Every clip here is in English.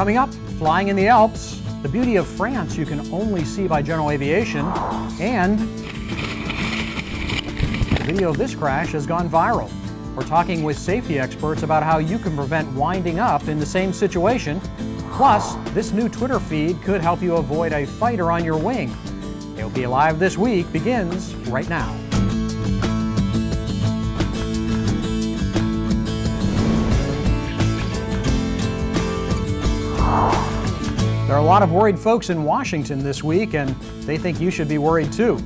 Coming up, flying in the Alps, the beauty of France you can only see by general aviation, and the video of this crash has gone viral. We're talking with safety experts about how you can prevent winding up in the same situation. Plus, this new Twitter feed could help you avoid a fighter on your wing. AOPA Live This Week begins right now. There are a lot of worried folks in Washington this week, and they think you should be worried too.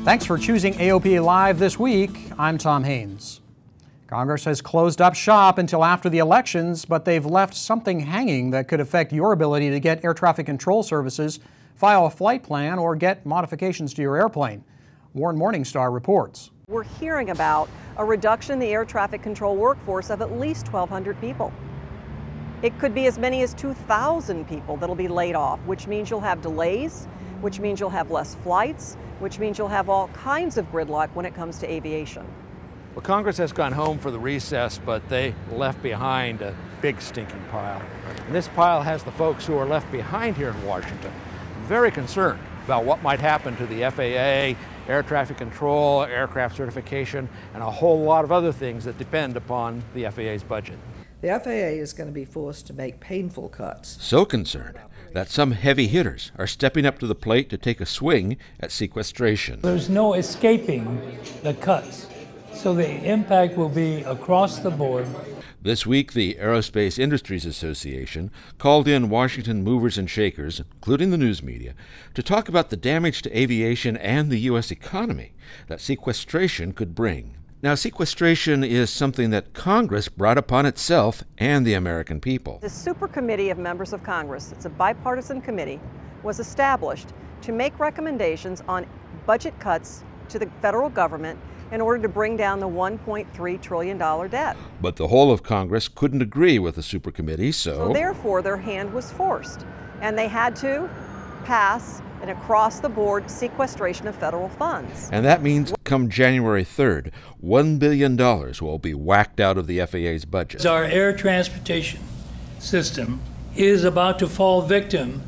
Thanks for choosing AOPA Live This Week. I'm Tom Haynes. Congress has closed up shop until after the elections, but they've left something hanging that could affect your ability to get air traffic control services, file a flight plan, or get modifications to your airplane. Warren Morningstar reports. We're hearing about a reduction in the air traffic control workforce of at least 1,200 people. It could be as many as 2,000 people that'll be laid off, which means you'll have delays, which means you'll have less flights, which means you'll have all kinds of gridlock when it comes to aviation. Well, Congress has gone home for the recess, but they left behind a big stinking pile. And this pile has the folks who are left behind here in Washington very concerned about what might happen to the FAA, air traffic control, aircraft certification, and a whole lot of other things that depend upon the FAA's budget. The FAA is going to be forced to make painful cuts. So concerned that some heavy hitters are stepping up to the plate to take a swing at sequestration. There's no escaping the cuts, so the impact will be across the board. This week, the Aerospace Industries Association called in Washington movers and shakers, including the news media, to talk about the damage to aviation and the U.S. economy that sequestration could bring. Now, sequestration is something that Congress brought upon itself and the American people. The super committee of members of Congress, it's a bipartisan committee, was established to make recommendations on budget cuts to the federal government in order to bring down the $1.3 trillion debt. But the whole of Congress couldn't agree with the super committee, so therefore their hand was forced, and they had to pass an across-the-board sequestration of federal funds. And that means come January 3rd, $1 billion will be whacked out of the FAA's budget. Our air transportation system is about to fall victim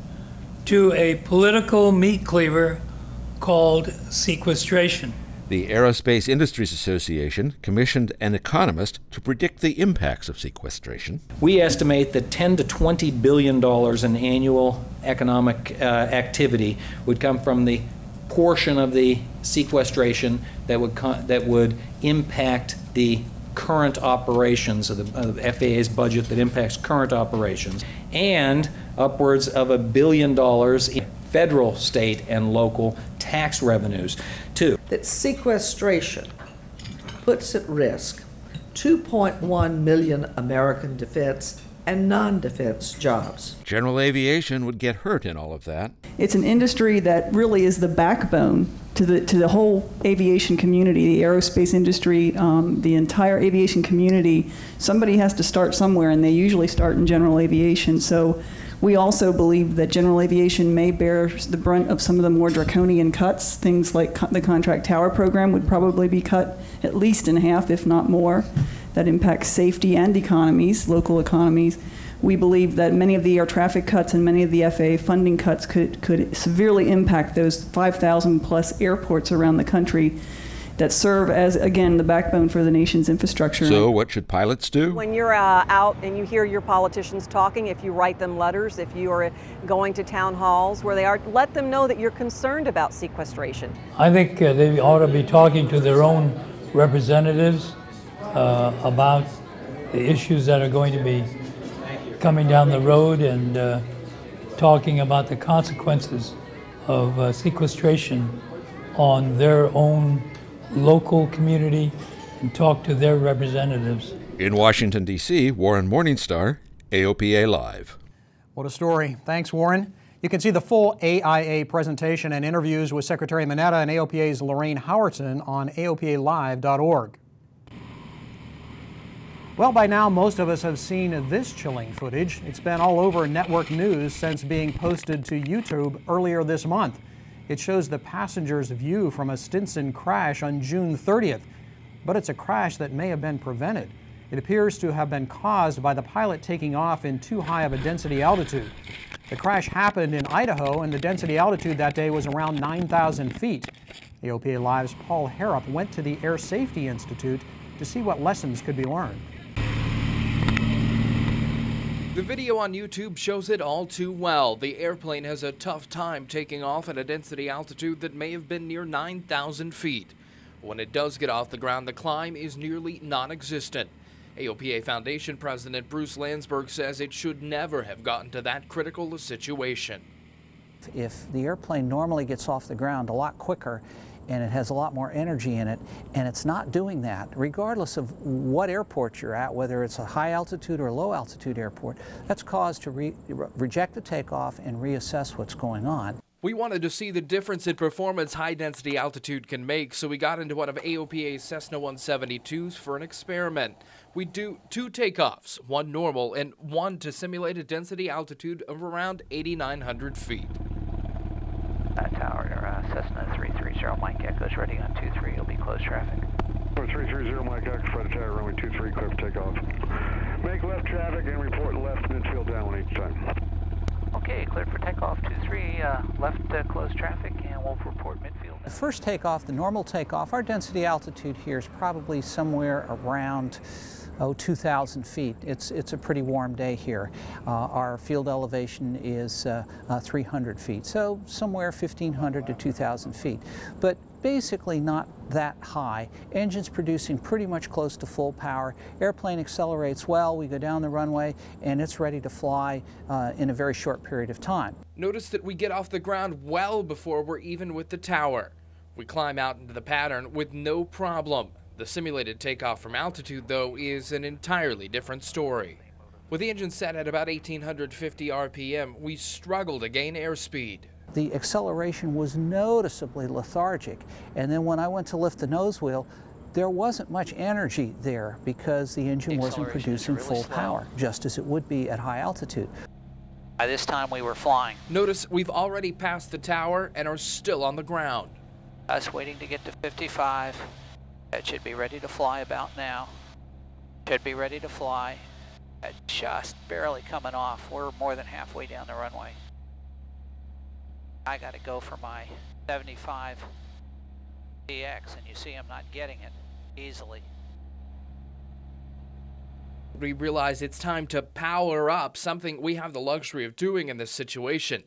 to a political meat cleaver called sequestration. The Aerospace Industries Association commissioned an economist to predict the impacts of sequestration. We estimate that $10 to $20 billion in annual economic activity would come from the portion of the sequestration that would impact the current operations of the FAA's budget that impacts current operations, and upwards of $1 billion in federal, state, and local tax revenues, too. That sequestration puts at risk 2.1 million American defense and non-defense jobs. General aviation would get hurt in all of that. It's an industry that really is the backbone to the whole aviation community, the aerospace industry, the entire aviation community. Somebody has to start somewhere, and they usually start in general aviation. So we also believe that general aviation may bear the brunt of some of the more draconian cuts. Things like the contract tower program would probably be cut at least in half, if not more. That impacts safety and economies, local economies. We believe that many of the air traffic cuts and many of the FAA funding cuts could severely impact those 5,000 plus airports around the country that serve as, again, the backbone for the nation's infrastructure. So what should pilots do? When you're out and you hear your politicians talking, if you write them letters, if you are going to town halls where they are, let them know that you're concerned about sequestration. I think they ought to be talking to their own representatives about the issues that are going to be coming down the road, and talking about the consequences of sequestration on their own local community, and talk to their representatives. In Washington, D.C., Warren Morningstar, AOPA Live. What a story. Thanks, Warren. You can see the full AIA presentation and interviews with Secretary Mineta and AOPA's Lorraine Howerton on AOPAlive.org. Well, by now, most of us have seen this chilling footage. It's been all over network news since being posted to YouTube earlier this month. It shows the passenger's view from a Stinson crash on June 30th, but it's a crash that may have been prevented. It appears to have been caused by the pilot taking off in too high of a density altitude. The crash happened in Idaho, and the density altitude that day was around 9,000 feet. AOPA Live's Paul Harrop went to the Air Safety Institute to see what lessons could be learned. The video on YouTube shows it all too well. The airplane has a tough time taking off at a density altitude that may have been near 9,000 feet. When it does get off the ground, the climb is nearly non-existent. AOPA Foundation President Bruce Landsberg says it should never have gotten to that critical a situation. If the airplane normally gets off the ground a lot quicker and it has a lot more energy in it, and it's not doing that, regardless of what airport you're at, whether it's a high altitude or low altitude airport, that's cause to reject the takeoff and reassess what's going on. We wanted to see the difference in performance high-density altitude can make, so we got into one of AOPA's Cessna 172s for an experiment. We do 2 takeoffs, one normal and one to simulate a density altitude of around 8,900 feet. Tower, Cessna 330, Mike Echo's ready on 23, you'll be close traffic. 330, Mike Echo, Fred Tower, runway 23, clear for takeoff. Make left traffic and report left midfield down each time. Okay, cleared for takeoff, 23, left close traffic, and we'll report midfield. The first takeoff, the normal takeoff, our density altitude here is probably somewhere around 2,000 feet. It's a pretty warm day here. Our field elevation is 300 feet, so somewhere 1,500 to 2,000 feet. But basically not that high. Engine's producing pretty much close to full power. Airplane accelerates well. We go down the runway, and it's ready to fly in a very short period of time. Notice that we get off the ground well before we're even with the tower. We climb out into the pattern with no problem. The simulated takeoff from altitude, though, is an entirely different story. With the engine set at about 1,850 RPM, we struggle to gain airspeed. The acceleration was noticeably lethargic, and then when I went to lift the nose wheel, there wasn't much energy there because the engine wasn't producing full power, just as it would be at high altitude. By this time we were flying. Notice we've already passed the tower and are still on the ground. Us waiting to get to 55. That should be ready to fly about now. Should be ready to fly. Just barely coming off. We're more than halfway down the runway. I got to go for my 75 DX, and you see I'm not getting it easily. We realize it's time to power up, something we have the luxury of doing in this situation.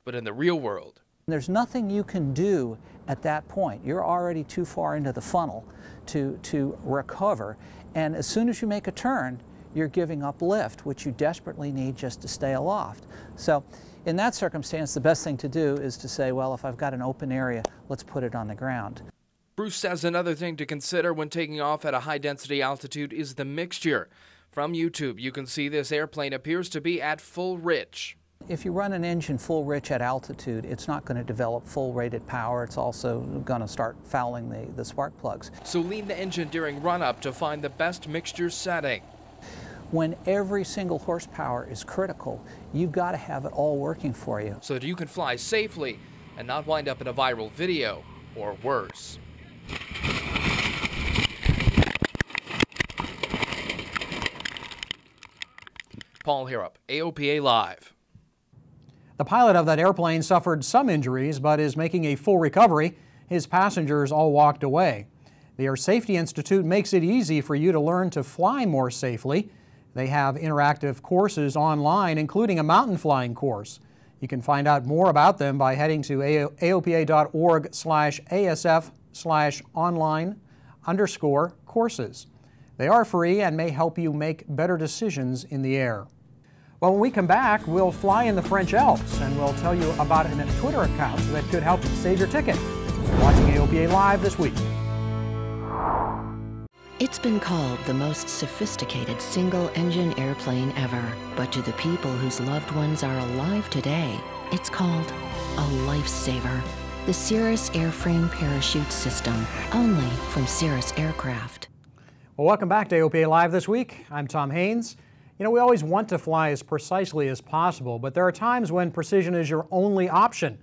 But in the real world, there's nothing you can do at that point. You're already too far into the funnel to recover. And as soon as you make a turn, you're giving up lift, which you desperately need just to stay aloft. So in that circumstance, the best thing to do is to say, well, if I've got an open area, let's put it on the ground. Bruce says another thing to consider when taking off at a high-density altitude is the mixture. From YouTube, you can see this airplane appears to be at full rich. If you run an engine full rich at altitude, it's not going to develop full rated power. It's also going to start fouling the spark plugs. So lean the engine during run-up to find the best mixture setting. When every single horsepower is critical, you've got to have it all working for you, so that you can fly safely and not wind up in a viral video or worse. Paul Harrop, AOPA Live. The pilot of that airplane suffered some injuries but is making a full recovery. His passengers all walked away. The Air Safety Institute makes it easy for you to learn to fly more safely. They have interactive courses online, including a mountain flying course. You can find out more about them by heading to aopa.org/asf/online_courses. They are free and may help you make better decisions in the air. Well, when we come back, we'll fly in the French Alps, and we'll tell you about a Twitter account that could help save your ticket. You're watching AOPA Live this week. It's been called the most sophisticated single-engine airplane ever, but to the people whose loved ones are alive today, it's called a lifesaver. The Cirrus Airframe Parachute System, only from Cirrus Aircraft. Well, welcome back to AOPA Live this week. I'm Tom Haynes. You know, we always want to fly as precisely as possible, but there are times when precision is your only option.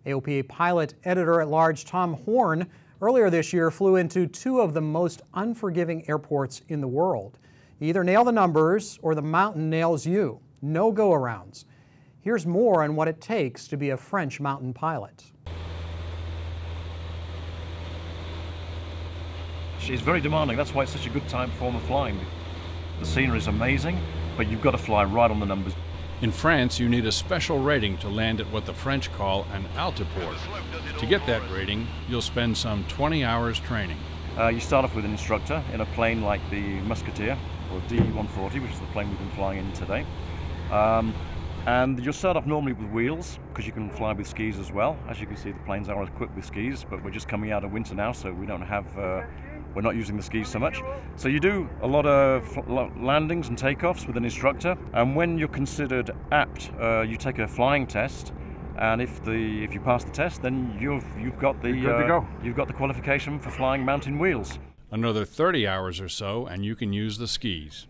AOPA pilot editor-at-large Tom Horn earlier this year flew into two of the most unforgiving airports in the world. You either nail the numbers or the mountain nails you. No go-arounds. Here's more on what it takes to be a French mountain pilot. It's very demanding. That's why it's such a good time form of flying. The scenery is amazing, but you've got to fly right on the numbers. In France, you need a special rating to land at what the French call an altiport. To get that rating, you'll spend some 20 hours training. You start off with an instructor in a plane like the Musketeer, or D-140, which is the plane we've been flying in today. And you'll start off normally with wheels, because you can fly with skis as well. As you can see, the planes are equipped with skis, but we're just coming out of winter now, so we don't have, we're not using the skis so much. So you do a lot of landings and takeoffs with an instructor, and when you're considered apt, you take a flying test, and if you pass the test, then you've got the qualification for flying mountain wheels. Another 30 hours or so, and you can use the skis.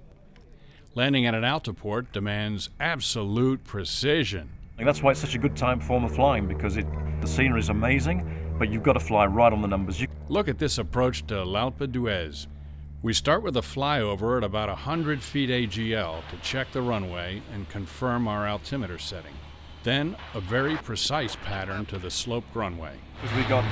Landing at an altiport demands absolute precision. And that's why it's such a good time form of flying, because the scenery is amazing, but you've got to fly right on the numbers. Look at this approach to l'Alpe d'Huez. We start with a flyover at about 100 feet AGL to check the runway and confirm our altimeter setting. Then a very precise pattern to the sloped runway. Because we've got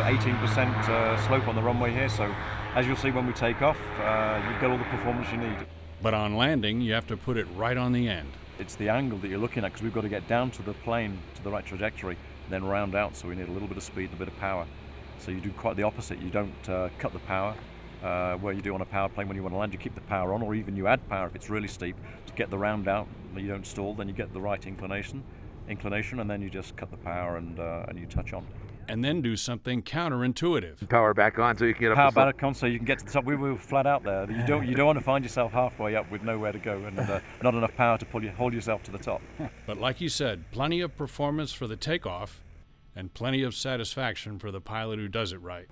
18% slope on the runway here, so as you'll see when we take off, you've got all the performance you need. But on landing, you have to put it right on the end. It's the angle that you're looking at, because we've got to get down to the plane, to the right trajectory, then round out, so we need a little bit of speed and a bit of power. So you do quite the opposite. You don't cut the power where you do on a power plane. When you want to land, you keep the power on, or even you add power if it's really steep to get the round out. You don't stall, then you get the right inclination, and then you just cut the power and you touch on. And then do something counterintuitive. Power back on so you can get up power the top. back on so you can get to the top. We were flat out there. You don't want to find yourself halfway up with nowhere to go and not enough power to hold yourself to the top. But like you said, plenty of performance for the takeoff and plenty of satisfaction for the pilot who does it right.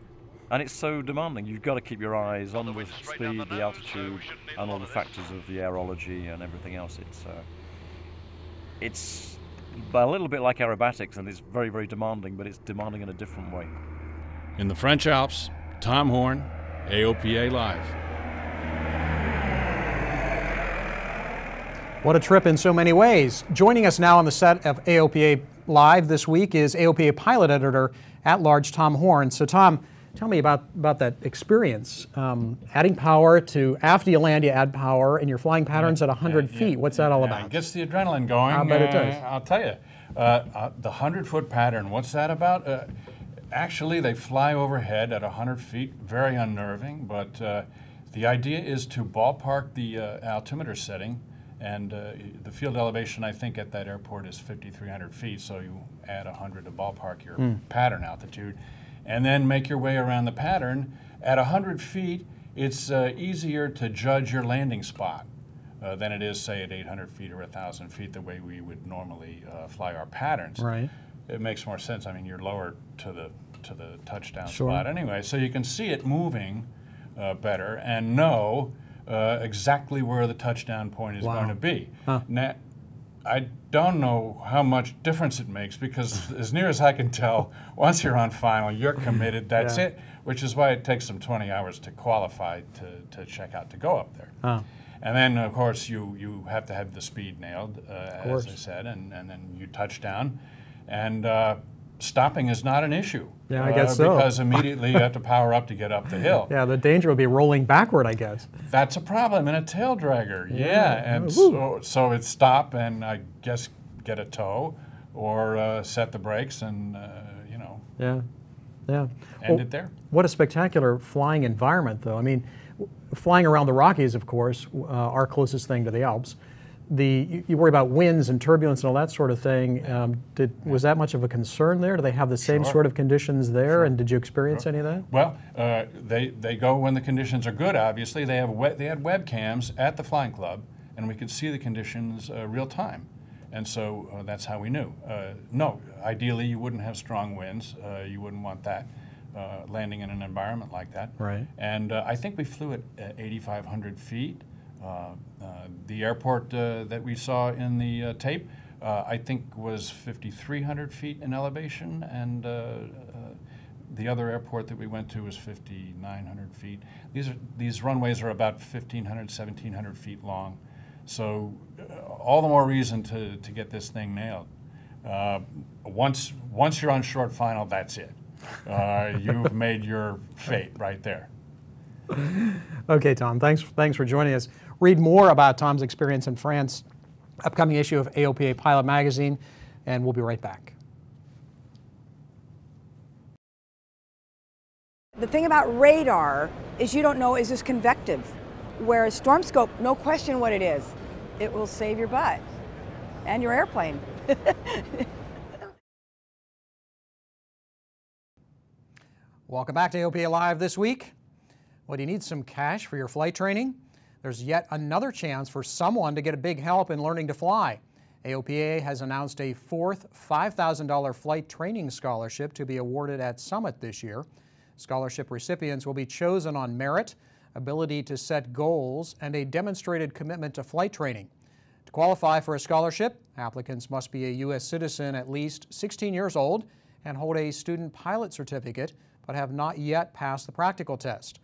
And it's so demanding. You've got to keep your eyes on the speed, the altitude, and all the factors of the aerology and everything else. It's a little bit like aerobatics, and it's very, very demanding, but it's demanding in a different way. In the French Alps, Tom Horn, AOPA Live. What a trip in so many ways. Joining us now on the set of AOPA Live this week is AOPA pilot editor at large Tom Horn. So Tom, tell me about that experience. Adding power to, after you land, you add power, and you're flying patterns at 100 feet. What's that all about? It gets the adrenaline going. I bet it does. I'll tell you. The 100-foot pattern, what's that about? Actually, they fly overhead at 100 feet, very unnerving, but the idea is to ballpark the altimeter setting, and the field elevation, I think, at that airport is 5,300 feet, so you add 100 to ballpark your pattern altitude, and then make your way around the pattern. At 100 feet, it's easier to judge your landing spot than it is, say, at 800 feet or 1,000 feet, the way we would normally fly our patterns. Right. It makes more sense. I mean, you're lower to the touchdown Sure. spot anyway, so you can see it moving better and know exactly where the touchdown point is going to be. Now, I don't know how much difference it makes, because as near as I can tell, once you're on final, you're committed, that's it, which is why it takes them 20 hours to qualify to check out to go up there. And then, of course, you have to have the speed nailed, as I said, and then you touch down. And stopping is not an issue. Yeah, I guess so. Because immediately you have to power up to get up the hill. Yeah, the danger would be rolling backward, I guess. That's a problem in a tail dragger, and so it's stop and I guess get a tow or set the brakes and, you know, end it there. What a spectacular flying environment, though. I mean, flying around the Rockies, of course, our closest thing to the Alps. You worry about winds and turbulence and all that sort of thing. Was that much of a concern there? Do they have the same sort of conditions there, and did you experience any of that? Well, they go when the conditions are good, obviously. They had webcams at the flying club, and we could see the conditions real time. And so that's how we knew. No, ideally you wouldn't have strong winds. You wouldn't want that landing in an environment like that. Right. And I think we flew at 8,500 feet. The airport that we saw in the tape, I think was 5,300 feet in elevation, and The other airport that we went to was 5,900 feet. These runways are about 1,500, 1,700 feet long. So all the more reason to get this thing nailed. Once you're on short final, that's it. You've made your fate right there. Okay, Tom, thanks for joining us. Read more about Tom's experience in France, upcoming issue of AOPA Pilot Magazine, and we'll be right back. The thing about radar is you don't know, is this convective? Whereas storm scope, no question what it is. It will save your butt and your airplane. Welcome back to AOPA Live this week. Well, do you need some cash for your flight training? There's yet another chance for someone to get a big help in learning to fly. AOPA has announced a fourth $5,000 flight training scholarship to be awarded at Summit this year. Scholarship recipients will be chosen on merit, ability to set goals, and a demonstrated commitment to flight training. To qualify for a scholarship, applicants must be a U.S. citizen at least 16 years old and hold a student pilot certificate, but have not yet passed the practical test.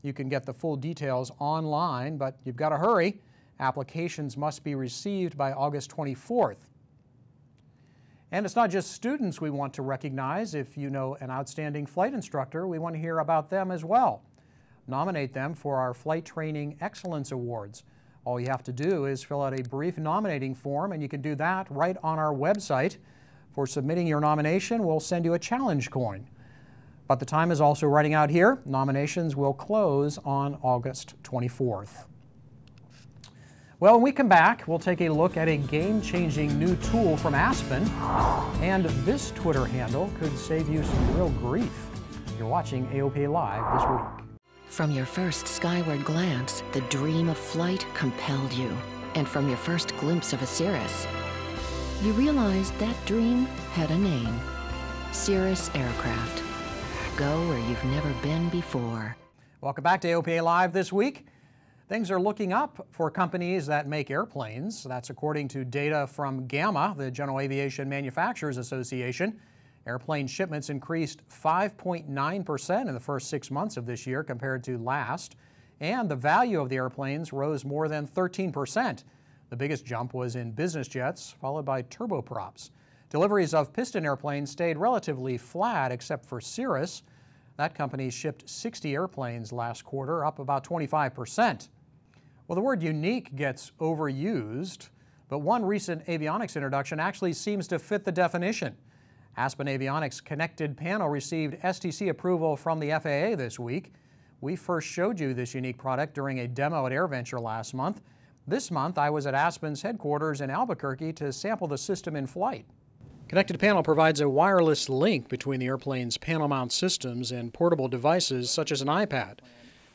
You can get the full details online, but you've got to hurry. Applications must be received by August 24th. And it's not just students we want to recognize. If you know an outstanding flight instructor, we want to hear about them as well. Nominate them for our Flight Training Excellence Awards. All you have to do is fill out a brief nominating form, and you can do that right on our website. For submitting your nomination, we'll send you a challenge coin. But the time is also running out here. Nominations will close on August 24th. Well, when we come back, we'll take a look at a game-changing new tool from Aspen. And this Twitter handle could save you some real grief. You're watching AOPA Live this week. From your first skyward glance, the dream of flight compelled you. And from your first glimpse of a Cirrus, you realized that dream had a name. Cirrus Aircraft. Go where you've never been before. Welcome back to AOPA Live this week. Things are looking up for companies that make airplanes. That's according to data from GAMA, the General Aviation Manufacturers Association. Airplane shipments increased 5.9% in the first 6 months of this year compared to last, and the value of the airplanes rose more than 13%. The biggest jump was in business jets, followed by turboprops. Deliveries of piston airplanes stayed relatively flat except for Cirrus. That company shipped 60 airplanes last quarter, up about 25%. Well, the word unique gets overused, but one recent avionics introduction actually seems to fit the definition. Aspen Avionics Connected Panel received STC approval from the FAA this week. We first showed you this unique product during a demo at AirVenture last month. This month, I was at Aspen's headquarters in Albuquerque to sample the system in flight. Connected Panel provides a wireless link between the airplane's panel mount systems and portable devices such as an iPad.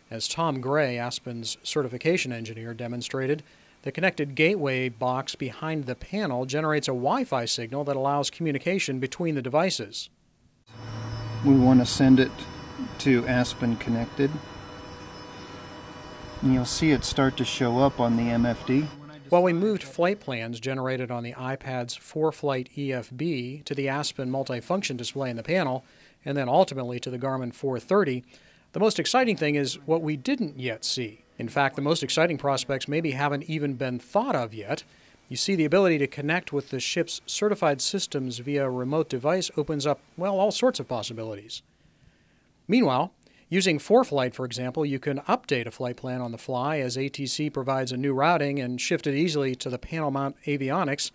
As Tom Gray, Aspen's certification engineer, demonstrated, the connected gateway box behind the panel generates a Wi-Fi signal that allows communication between the devices. We want to send it to Aspen Connected, and you'll see it start to show up on the MFD. Well, we moved flight plans generated on the iPad's ForeFlight EFB to the Aspen multifunction display in the panel, and then ultimately to the Garmin 430. The most exciting thing is what we didn't yet see. In fact, the most exciting prospects maybe haven't even been thought of yet. You see, the ability to connect with the ship's certified systems via a remote device opens up, well, all sorts of possibilities. Meanwhile, using ForeFlight, for example, you can update a flight plan on the fly as ATC provides a new routing and shift it easily to the panel mount avionics.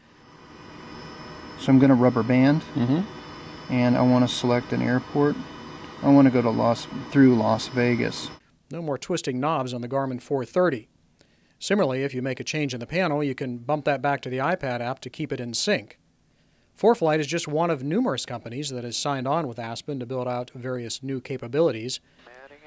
So I'm going to rubber band, and I want to select an airport. I want to go through Las Vegas. No more twisting knobs on the Garmin 430. Similarly, if you make a change in the panel, you can bump that back to the iPad app to keep it in sync. ForeFlight is just one of numerous companies that has signed on with Aspen to build out various new capabilities.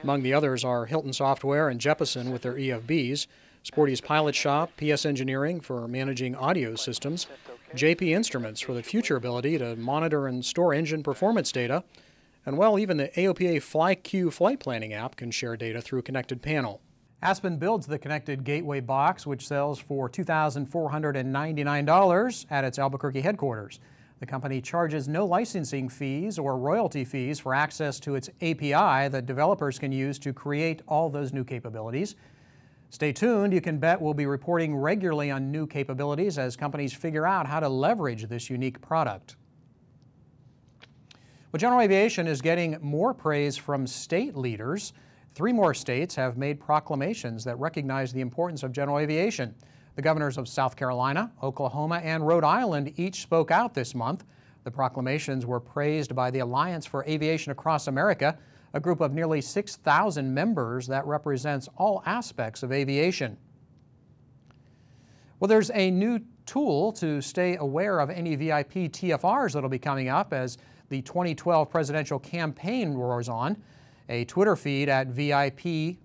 Among the others are Hilton Software and Jeppesen with their EFBs, Sporty's Pilot Shop, PS Engineering for managing audio systems, JP Instruments for the future ability to monitor and store engine performance data, and well, even the AOPA FlyQ flight planning app can share data through Connected Panel. Aspen builds the Connected Gateway box, which sells for $2,499 at its Albuquerque headquarters. The company charges no licensing fees or royalty fees for access to its API that developers can use to create all those new capabilities. Stay tuned. You can bet we'll be reporting regularly on new capabilities as companies figure out how to leverage this unique product. Well, general aviation is getting more praise from state leaders. 3 more states have made proclamations that recognize the importance of general aviation. The governors of South Carolina, Oklahoma, and Rhode Island each spoke out this month. The proclamations were praised by the Alliance for Aviation Across America, a group of nearly 6,000 members that represents all aspects of aviation. Well, there's a new tool to stay aware of any VIP TFRs that'll be coming up as the 2012 presidential campaign roars on. A Twitter feed at VIP_TFR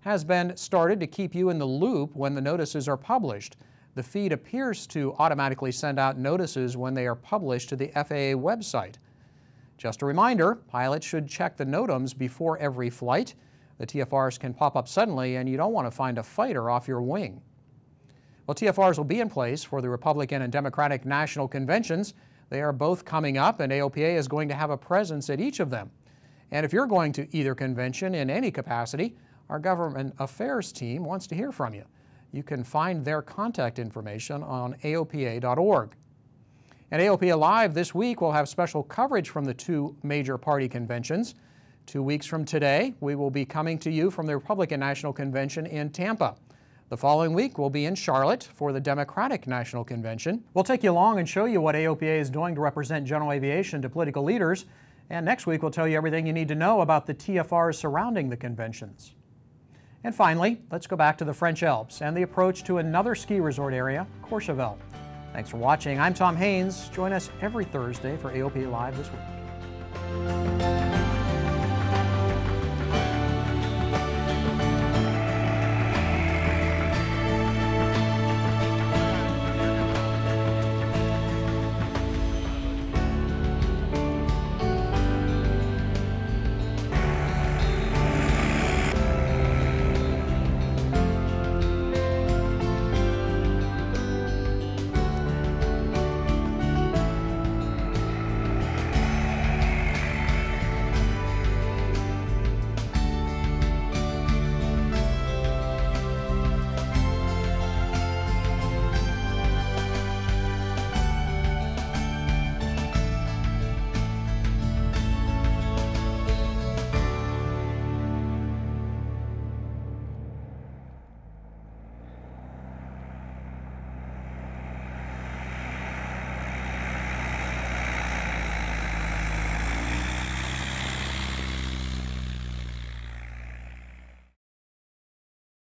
has been started to keep you in the loop when the notices are published. The feed appears to automatically send out notices when they are published to the FAA website. Just a reminder, pilots should check the NOTAMs before every flight. The TFRs can pop up suddenly and you don't want to find a fighter off your wing. Well, TFRs will be in place for the Republican and Democratic national conventions. They are both coming up and AOPA is going to have a presence at each of them. And if you're going to either convention in any capacity, our government affairs team wants to hear from you. You can find their contact information on AOPA.org. And AOPA Live this week will have special coverage from the 2 major party conventions. 2 weeks from today, we will be coming to you from the Republican National Convention in Tampa. The following week, we'll be in Charlotte for the Democratic National Convention. We'll take you along and show you what AOPA is doing to represent general aviation to political leaders. And next week, we'll tell you everything you need to know about the TFRs surrounding the conventions. And finally, let's go back to the French Alps and the approach to another ski resort area, Courchevel. Thanks for watching. I'm Tom Haynes. Join us every Thursday for AOPA Live this week.